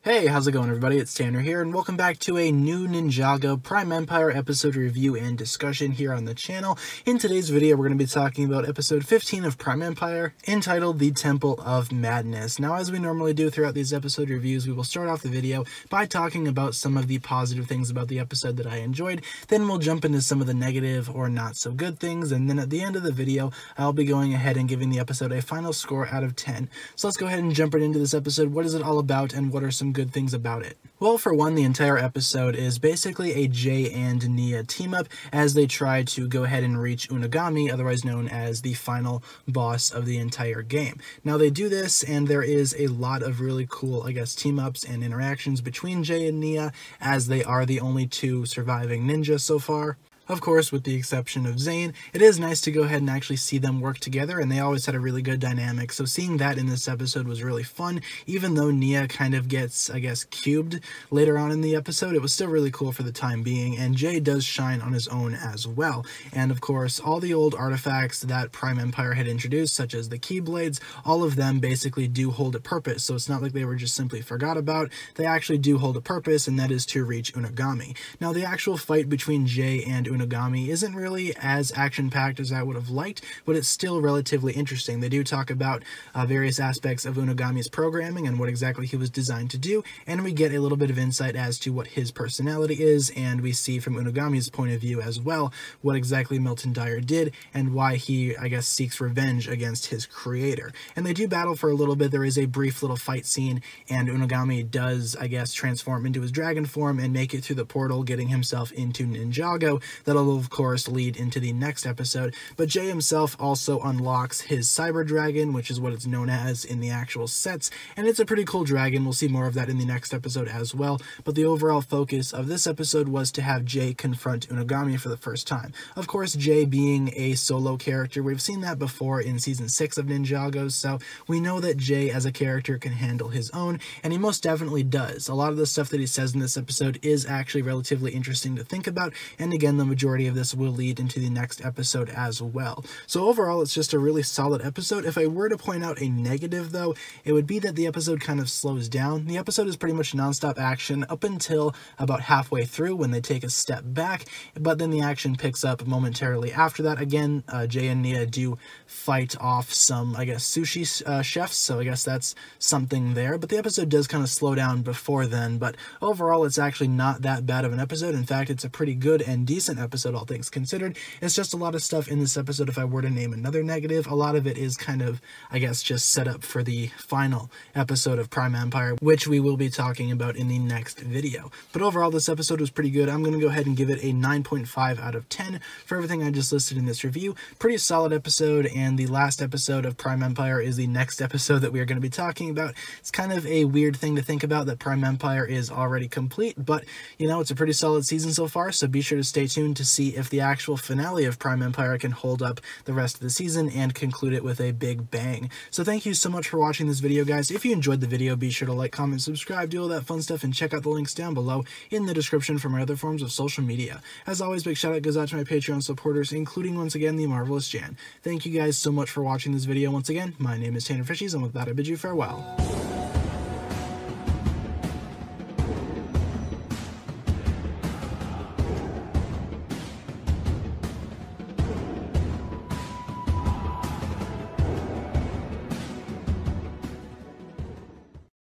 Hey, how's it going everybody? It's Tanner here, and welcome back to a new Ninjago Prime Empire episode review and discussion here on the channel. In today's video, we're going to be talking about episode 15 of Prime Empire, entitled The Temple of Madness. Now, as we normally do throughout these episode reviews, we will start off the video by talking about some of the positive things about the episode that I enjoyed, then we'll jump into some of the negative or not so good things, and then at the end of the video, I'll be going ahead and giving the episode a final score out of 10. So let's go ahead and jump right into this episode. What is it all about, and what are some good things about it? Well, for one, the entire episode is basically a J and Nia team-up as they try to go ahead and reach Unogami, otherwise known as the final boss of the entire game. Now, they do this, and there is a lot of really cool, team-ups and interactions between J and Nia, as they are the only two surviving ninjas so far. Of course, with the exception of Zane, it is nice to go ahead and actually see them work together, and they always had a really good dynamic, so seeing that in this episode was really fun. Even though Nia kind of gets, cubed later on in the episode, it was still really cool for the time being, and Jay does shine on his own as well. And of course, all the old artifacts that Prime Empire had introduced, such as the Keyblades, all of them basically do hold a purpose, so it's not like they were just simply forgot about. They actually do hold a purpose, and that is to reach Unogami. Now, the actual fight between Jay and Unogami isn't really as action-packed as I would have liked, but it's still relatively interesting. They do talk about various aspects of Unogami's programming and what exactly he was designed to do, and we get a little bit of insight as to what his personality is, and we see from Unogami's point of view as well what exactly Milton Dyer did and why he, seeks revenge against his creator. And they do battle for a little bit. There is a brief little fight scene, and Unogami does, transform into his dragon form and make it through the portal, getting himself into Ninjago. That'll, of course, lead into the next episode, but Jay himself also unlocks his Cyber Dragon, which is what it's known as in the actual sets, and it's a pretty cool dragon. We'll see more of that in the next episode as well, but the overall focus of this episode was to have Jay confront Unogami for the first time. Of course, Jay being a solo character, we've seen that before in Season 6 of Ninjago, so we know that Jay as a character can handle his own, and he most definitely does. A lot of the stuff that he says in this episode is actually relatively interesting to think about, and again, the majority of this will lead into the next episode as well. So overall, it's just a really solid episode. If I were to point out a negative, though, it would be that the episode kind of slows down. The episode is pretty much non-stop action up until about halfway through when they take a step back, but then the action picks up momentarily after that. Again, Jay and Nia do fight off some, sushi chefs, so I guess that's something there, but the episode does kind of slow down before then, but overall, it's actually not that bad of an episode. In fact, it's a pretty good and decent episode, all things considered. It's just a lot of stuff in this episode. If I were to name another negative, a lot of it is kind of, just set up for the final episode of Prime Empire, which we will be talking about in the next video. But overall, this episode was pretty good. I'm going to go ahead and give it a 9.5 out of 10 for everything I just listed in this review. Pretty solid episode, and the last episode of Prime Empire is the next episode that we are going to be talking about. It's kind of a weird thing to think about that Prime Empire is already complete, but, it's a pretty solid season so far, so be sure to stay tuned to see if the actual finale of Prime Empire can hold up the rest of the season and conclude it with a big bang. So thank you so much for watching this video, guys. If you enjoyed the video, be sure to like, comment, subscribe, do all that fun stuff, and check out the links down below in the description for my other forms of social media. As always, big shout out goes out to my Patreon supporters, including, once again, the marvelous Jan. Thank you guys so much for watching this video. Once again, my name is TannerFishies, and with that, I bid you farewell.